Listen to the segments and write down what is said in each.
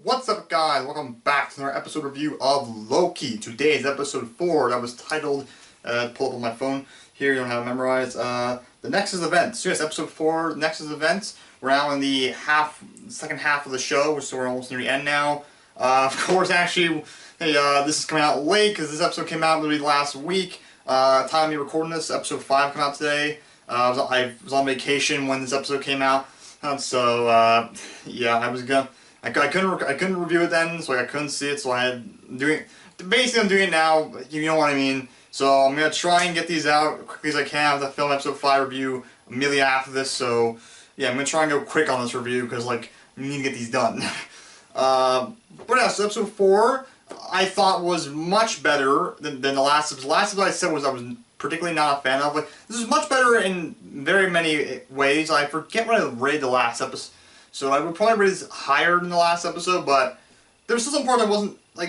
What's up, guys? Welcome back to another episode review of Loki. Today is episode 4 that was titled, pull up on my phone here, you don't have it memorized, the Nexus Event. So yes, episode 4, Nexus Event. We're now in the second half of the show, so we're almost near the end now. Of course, actually, this is coming out late because this episode came out literally last week. Time of me recording this, episode 5 came out today. I was on vacation when this episode came out, so yeah, I couldn't review it then, so I couldn't see it, so I'm doing it now, you know what I mean. So I'm gonna try and get these out as quickly as I can with the film episode 5 review immediately after this. So yeah, I'm gonna try and go quick on this review because we need to get these done. But yeah, so episode 4 I thought was much better than the last episode. The last episode I said I was particularly not a fan of. This is much better in very many ways. I forget what I rated the last episode. So I would probably rate this higher than the last episode, but there was still some part that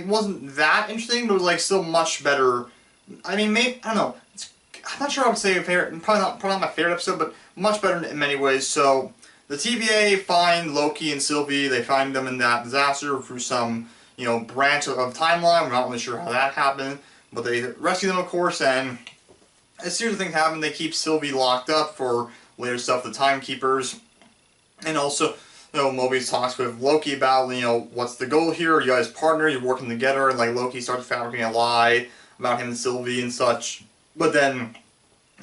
wasn't that interesting, but it was still much better. I mean, maybe I don't know. I'm not sure I would say a favorite. Probably not my favorite episode, but much better in many ways. So the TVA find Loki and Sylvie. They find them in that disaster through some branch of timeline. We're not really sure how that happened, but they rescue them, of course. And a series of things happen. They keep Sylvie locked up for later stuff. The Timekeepers, and also. Mobius talks with Loki about, what's the goal here? Are you guys partners? You're working together, and Loki starts fabricating a lie about him and Sylvie and such. But then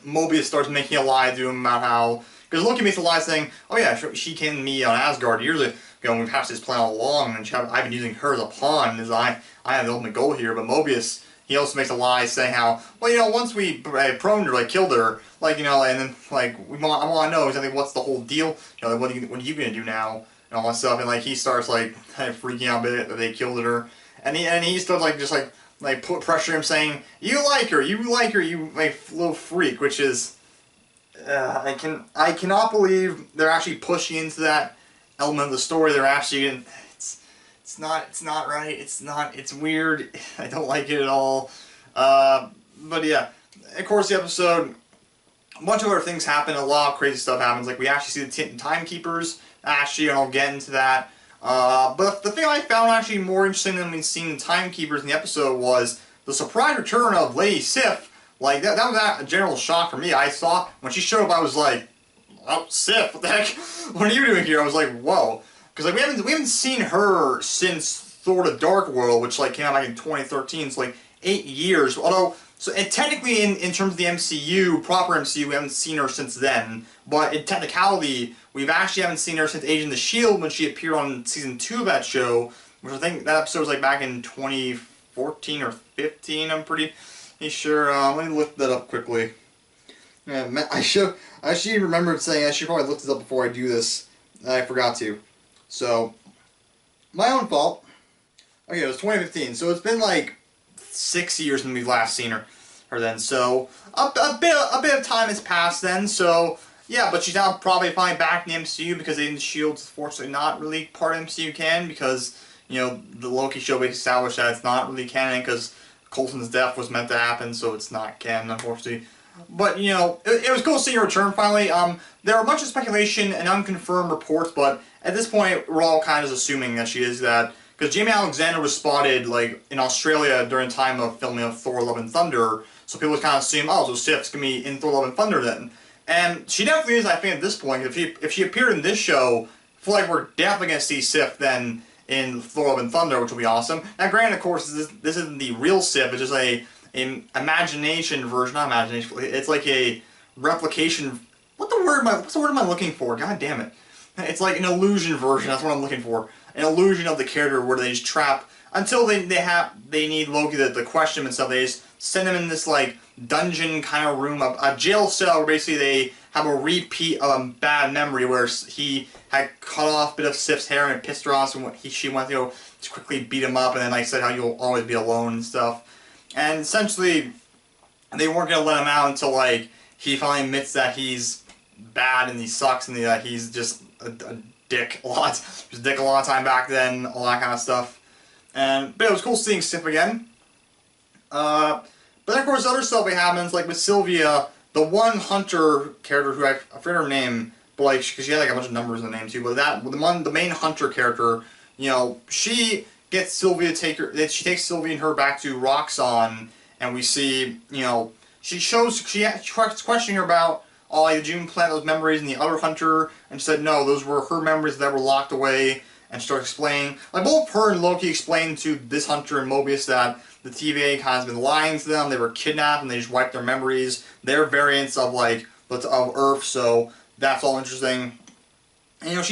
Mobius starts making a lie to him about how, because Loki makes a lie saying, "Oh yeah, she came to me on Asgard years ago, and we've hatched this plan all along, and I've been using her as a pawn, as I have the ultimate goal here." But Mobius, he also makes a lie saying how, well, once we proned her, killed her, and then, I want to know exactly what's the whole deal, what are you going to do now, and all that stuff, and, he starts, kind of freaking out a bit that they killed her, and he starts, put pressure him saying, you like her, you little freak, which is, I cannot believe they're actually pushing into that element of the story. They're actually, it's not right, it's weird, I don't like it at all, but yeah, of course the episode, a bunch of other things happen, a lot of crazy stuff happens, we actually see the Timekeepers, actually, and I'll get into that, but the thing I found actually more interesting than seeing the Timekeepers in the episode was the surprise return of Lady Sif. That was a general shock for me. I saw, when she showed up, I was like, oh, Sif, what the heck, what are you doing here? I was like, whoa. Because we haven't seen her since Thor: The Dark World, which came out back in 2013. So 8 years. Although, and technically in terms of the MCU, proper MCU, we haven't seen her since then. But in technicality, we actually haven't seen her since Agent of S.H.I.E.L.D. when she appeared on season 2 of that show, which I think that episode was back in 2014 or 15. I'm pretty sure. Let me look that up quickly. Yeah, I actually remembered saying I should probably look this up before I do this. I forgot to. So, my own fault. Okay, it was 2015, so it's been 6 years since we've last seen her then. So a bit of time has passed then. So yeah, but she's now probably finally back in the MCU because Agent of S.H.I.E.L.D. is fortunately not really part of MCU canon because the Loki show basically established that it's not really canon because Coulson's death was meant to happen, so it's not canon, unfortunately. But, it was cool seeing her return finally. There are a bunch of speculation and unconfirmed reports, but at this point, we're all kind of assuming that she is that. Because Jamie Alexander was spotted, in Australia during the time of filming of Thor: Love and Thunder, so people would kind of assume, oh, so Sif's going to be in Thor: Love and Thunder then. And she definitely is, I think, at this point. If she appeared in this show, I feel we're definitely going to see Sif then in Thor: Love and Thunder, which will be awesome. Now, granted, of course, this isn't the real Sif, it's just an imagination version, not imagination, it's a replication, what's the word am I looking for? God damn it. It's an illusion version, that's what I'm looking for. An illusion of the character where they just trap, until they need Loki to question him and stuff, they just send him in this dungeon kind of room, a jail cell where basically they have a repeat of a bad memory where he had cut off a bit of Sif's hair and it pissed her off, so she went to quickly beat him up, and then said how you'll always be alone and stuff. And essentially, they weren't going to let him out until, he finally admits that he's bad and he sucks and that he's just a dick a lot. He was a dick a lot of time back then, all that kind of stuff. But it was cool seeing Sif again. But then, of course, other stuff happens, with Sylvia, the one hunter character who I forget her name, but because she had a bunch of numbers in the name too, but the main hunter character, she gets Sylvie to take her. She takes Sylvie and her back to Roxxon, and we see, she's questioning her about all the June plant those memories and the other hunter, and she said no, those were her memories that were locked away. And she started explaining, both her and Loki explained to this hunter and Mobius that the TVA has been lying to them. They were kidnapped and they just wiped their memories. They're variants of of Earth, so that's all interesting. And we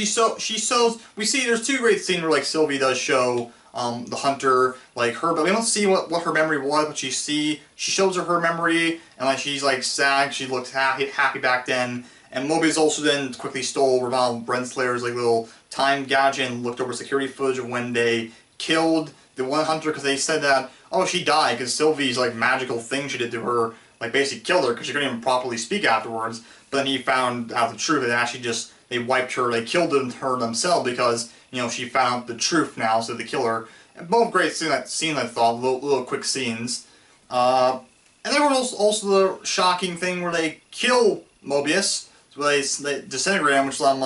see there's two great scenes where Sylvie does show the hunter her, but we don't see what her memory was, but she shows her memory, and she's sad, she looks happy back then. And Mobius also then quickly stole Ravana Brenslayer's little time gadget and looked over security footage of when they killed the one hunter, because they said that, oh, she died because Sylvie's magical thing she did to her basically killed her because she couldn't even properly speak afterwards. But then he found out the truth, and actually just they wiped her, they killed her themselves because she found out the truth now, so they kill her. And both great scenes I thought, little quick scenes. And there was also the shocking thing where they kill Mobius. So they disintegrate him, which I'm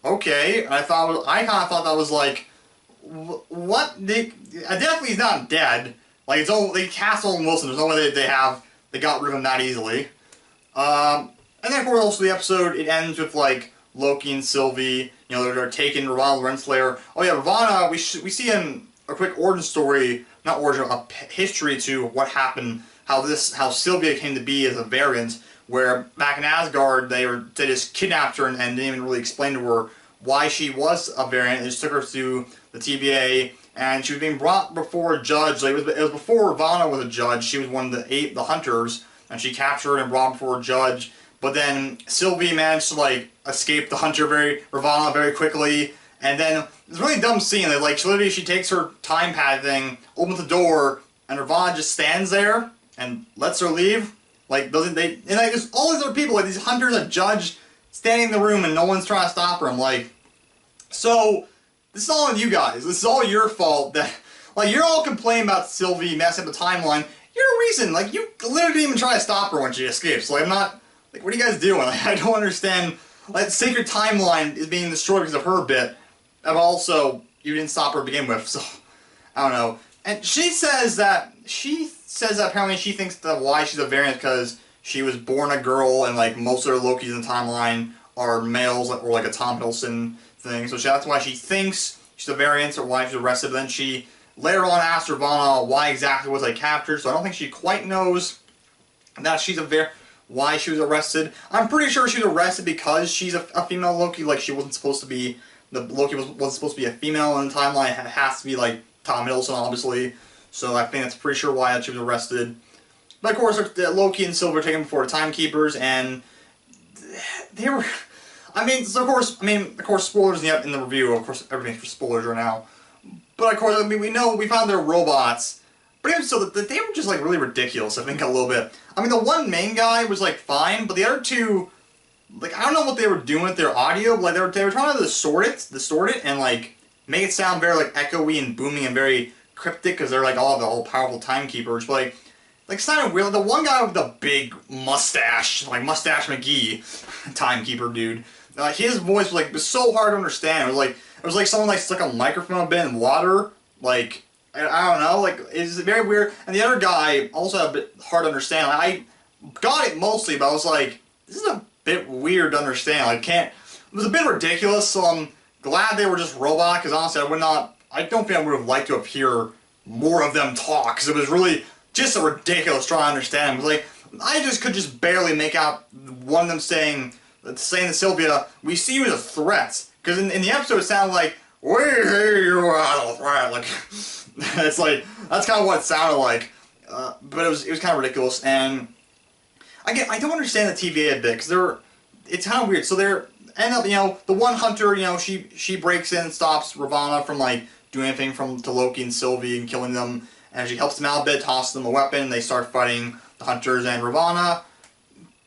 okay. And I kind of thought that was what? Definitely he's not dead. They cast Owen Wilson. There's no way they got rid of him that easily. And then of course also the episode, it ends with Loki and Sylvie. They're taking Ravana Renslayer. Oh yeah, Ravana. We see in a quick origin story, not origin, a history to what happened. How Sylvia came to be as a variant. Where back in Asgard, they just kidnapped her and didn't even really explain to her why she was a variant. They just took her to the TVA, and she was being brought before a judge. It was before Ravana was a judge. She was one of the hunters, and she captured and brought before a judge. But then Sylvie managed to escape the hunter Ravana very quickly. And then it's a really dumb scene. That she takes her time pad thing, opens the door, and Ravana just stands there and lets her leave. There's all these other people, these hunters, a judge, standing in the room, and no one's trying to stop her. I'm so, this is all on you guys. This is all your fault that, you're all complaining about Sylvie messing up the timeline. You're the reason, you literally didn't even try to stop her when she escapes. I'm not, what are you guys doing? I don't understand, sacred timeline is being destroyed because of her bit, and also, you didn't stop her to begin with, so, I don't know. And she says that apparently she thinks that why she's a variant because she was born a girl and most of her Lokis in the timeline are males or a Tom Hiddleston thing. So that's why she thinks she's a variant or why she's arrested. But then she later on asked Ravana why exactly was I captured. So I don't think she quite knows that she's why she was arrested. I'm pretty sure she was arrested because she's a female Loki. She wasn't supposed to be, Loki wasn't supposed to be a female in the timeline. It has to be Tom Hiddleston, obviously. So I think that's pretty sure why she was arrested. But of course, Loki and Sylvie were taken before the Timekeepers, and they were. Of course, spoilers in the review. Of course, everything's for spoilers right now. But of course, we found they're robots. But even so, they were just really ridiculous. I think a little bit. The one main guy was fine, but the other two, I don't know what they were doing with their audio. They were trying to distort it, and make it sound very echoey and booming and very cryptic because they're all the all-powerful timekeepers, but it sounded weird. The one guy with the big mustache, Mustache McGee, timekeeper dude, his voice was so hard to understand. It was like someone stuck a microphone a bit in water. I don't know. It's very weird. And the other guy also a bit hard to understand. I got it mostly, but I was this is a bit weird to understand. It was a bit ridiculous. So I'm glad they were just robot because honestly, I don't think I would have liked to have heard more of them talk, because it was really just a ridiculous trying to understand. It was I could just barely make out one of them saying to Sylvia, we see you as a threat. Because in the episode it sounded we hear you as a threat. It's that's kind of what it sounded like. But it was kind of ridiculous. And I don't understand the TVA a bit, because it's kind of weird. So they're end up, the one hunter, she breaks in, stops Ravana from doing anything to Loki and Sylvie and killing them, and she helps them out a bit, tosses them a weapon, and they start fighting the hunters and Ravana.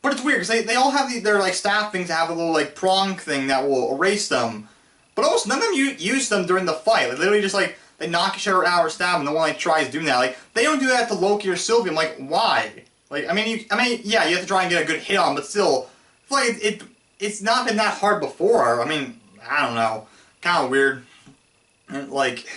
But it's weird because they all have their staff things that have a little prong thing that will erase them, but almost none of them use them during the fight. Literally just they knock each other out or stab, and no one tries doing that. They don't do that to Loki or Sylvie. I'm why? Yeah, you have to try and get a good hit on, but still, it's not been that hard before. I don't know, kind of weird. And, like,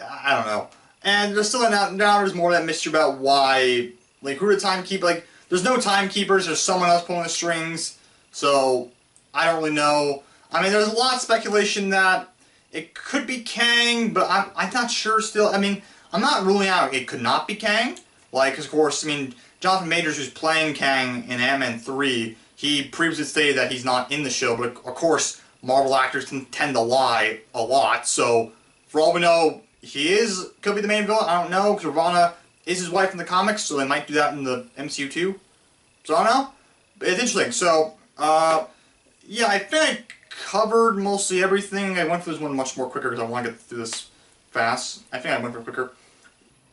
I don't know. And there's still now there's more of that mystery about why, like, who the timekeeper, like, there's no timekeepers, there's someone else pulling the strings, so I don't really know. I mean, there's a lot of speculation that it could be Kang, but I'm not sure still. I mean, I'm not ruling out it could not be Kang. Like, 'cause of course, I mean, Jonathan Majors, who's playing Kang in Ant-Man 3, he previously stated that he's not in the show, but of course, Marvel actors can tend to lie a lot, so for all we know, could be the main villain. I don't know, because Ravonna is his wife in the comics, so they might do that in the MCU too. So I don't know. But it's interesting. So, yeah, I think I covered mostly everything. I went through this one much more quicker because I want to get through this fast. I think I went for quicker.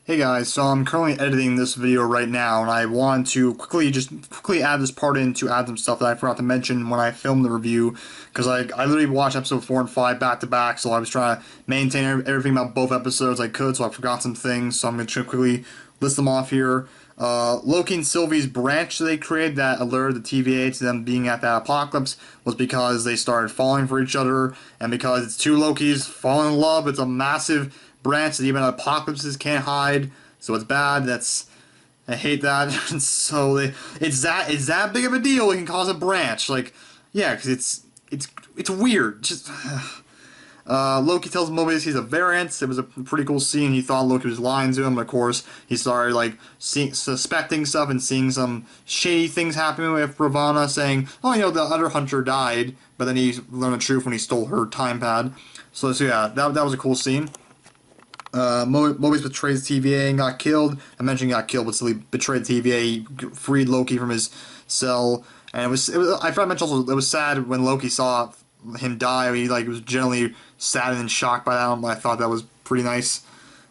Hey guys, so I'm currently editing this video right now, and I want to quickly add this part in to add some stuff that I forgot to mention when I filmed the review, because I literally watched episode 4 and 5 back to back, so I was trying to maintain everything about both episodes I could, so I forgot some things, so I'm going to quickly list them off here. Loki and Sylvie's branch they created that alerted the TVA to them being at that apocalypse was because they started falling for each other, and because it's two Lokis falling in love, it's a massive branch that even apocalypses can't hide, so it's bad. I hate that. So it's that big of a deal. It can cause a branch, like, yeah, because it's weird. Just Loki tells Mobius he's a variant. It was a pretty cool scene. He thought Loki was lying to him, but of course he started like suspecting stuff and seeing some shady things happening with Ravonna, saying, "Oh, you know, the other hunter died," but then he learned the truth when he stole her time pad. So yeah, that was a cool scene. Mobius betrays TVA and got killed. I mentioned he got killed, but still he betrayed TVA. He freed Loki from his cell, and it was I forgot to mention also it was sad when Loki saw him die. He was generally sad and shocked by that. I thought that was pretty nice.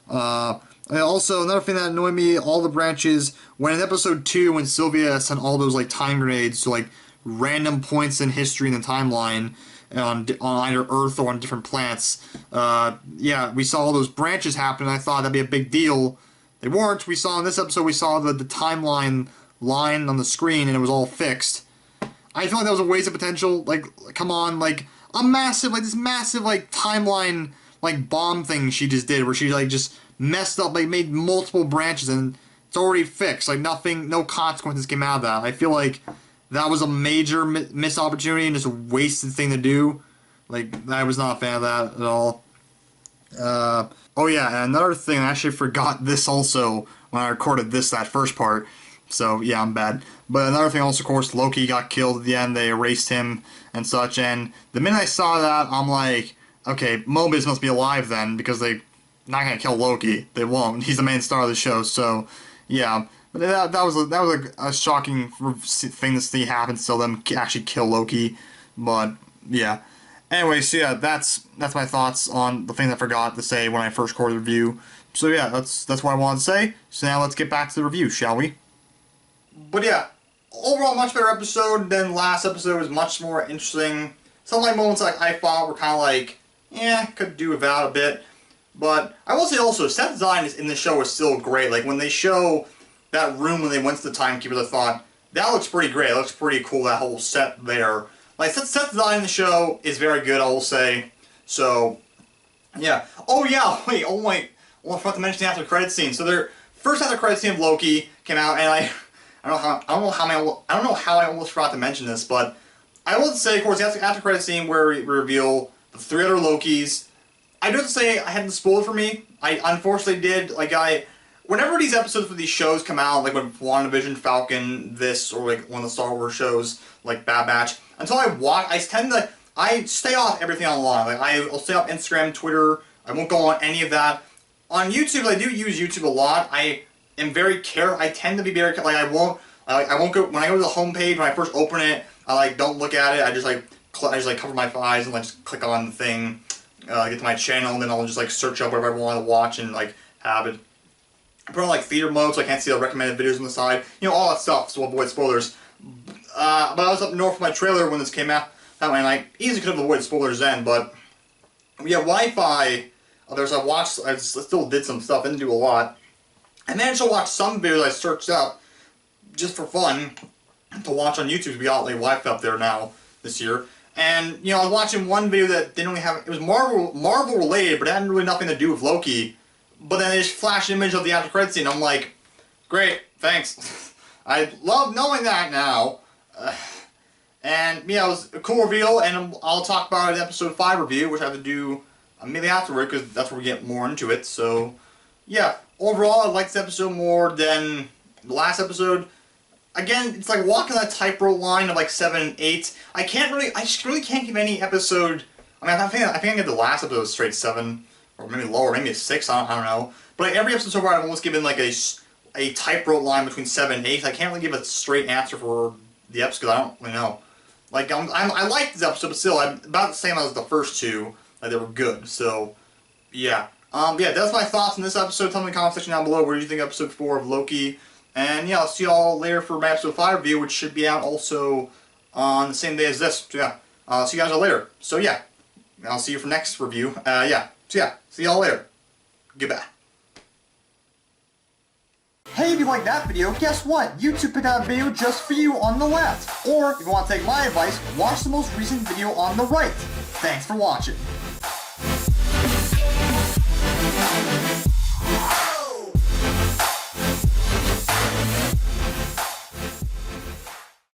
And also another thing that annoyed me, all the branches when in episode 2 when Sylvia sent all those like time grenades to like random points in history in the timeline. On either Earth or on different planets. Yeah, we saw all those branches happen, and I thought that'd be a big deal. They weren't. We saw in this episode, we saw the timeline line on the screen, and it was all fixed. I feel like that was a waste of potential. Like, come on, like, this massive, like, timeline, like, bomb thing she just did, where she, like, just messed up, like, made multiple branches, and it's already fixed. Like, nothing, no consequences came out of that. I feel like that was a major missed opportunity and just a wasted thing to do. Like, I was not a fan of that at all. Oh yeah, and another thing, I actually forgot this also when I recorded that first part. So yeah, I'm bad. But another thing also, of course, Loki got killed at the end. They erased him and such. And the minute I saw that, I'm like, okay, Mobius must be alive then, because they're not gonna kill Loki. They won't. He's the main star of the show. So yeah. But that was a shocking thing to see happen. So them actually kill Loki, but yeah. Anyway, so yeah, that's my thoughts on the thing I forgot to say when I first recorded the review. So yeah, that's what I wanted to say. So now let's get back to the review, shall we? But yeah, overall much better episode than last episode. It was much more interesting. Some of my moments like I thought were kind of like, yeah, could do without a bit. But I will say also, set design in the show is still great. Like when they show that room when they went to the timekeepers, I thought, that looks pretty great. It looks pretty cool, that whole set there. Like, set design in the show is very good, I will say. So, yeah. Oh, yeah, wait, I forgot to mention the after credits scene. So, their first after credits scene of Loki came out, and I don't know how I almost forgot to mention this, but I will say, of course, the after credits scene where we reveal the 3 other Lokis. I do have to say, I had to spoil it for me. I unfortunately did. Whenever these episodes for these shows come out, like when WandaVision, Falcon, this, or like one of the Star Wars shows, like Bad Batch, until I watch, I stay off everything online. Like I'll stay off Instagram, Twitter. I won't go on any of that. On YouTube, I do use YouTube a lot. I am very careful. I tend to be very careful. Like I won't go when I go to the homepage when I first open it. I don't look at it. I just cover my eyes and just click on the thing, get to my channel, and then I'll just search up whatever I want to watch and have it. I put on theater mode so I can't see the recommended videos on the side. You know, all that stuff to avoid spoilers. But I was up north for my trailer when this came out. That way, and I easily could have avoided spoilers then, but yeah, Wi-Fi. I still did some stuff, didn't do a lot. I managed to watch some videos I searched up just for fun to watch on YouTube. We got Wi-Fi up there now this year. And, you know, I was watching one video that didn't really have, it was Marvel related, but it had really nothing to do with Loki. But then they just flashed an image of the after credits scene. I'm like, great, thanks. I love knowing that now. And, yeah, it was a cool reveal, and I'll talk about it in episode 5 review, which I have to do immediately afterward, because that's where we get more into it. So, yeah, overall, I liked this episode more than the last episode. Again, it's like walking that tightrope line of like 7 and 8. I just really can't give any episode. I mean, I think I can get the last episode straight 7, or maybe lower, maybe a 6. I don't know. But like, every episode so far, I've almost given like a tightrope line between 7 and 8. I can't really give a straight answer for the episode because I don't really know. Like I like this episode, but still, I'm about the same as the first 2. Like they were good. So yeah, yeah, that's my thoughts on this episode. Tell me in the comment section down below what do you think of episode 4 of Loki. And yeah, I'll see y'all later for my episode 5 review, which should be out also on the same day as this. So yeah, I'll see you guys all later. So yeah, I'll see you for next review. Yeah, so yeah, see y'all later. Goodbye. Hey, if you liked that video, guess what? YouTube put out a video just for you on the left. Or, if you want to take my advice, watch the most recent video on the right. Thanks for watching.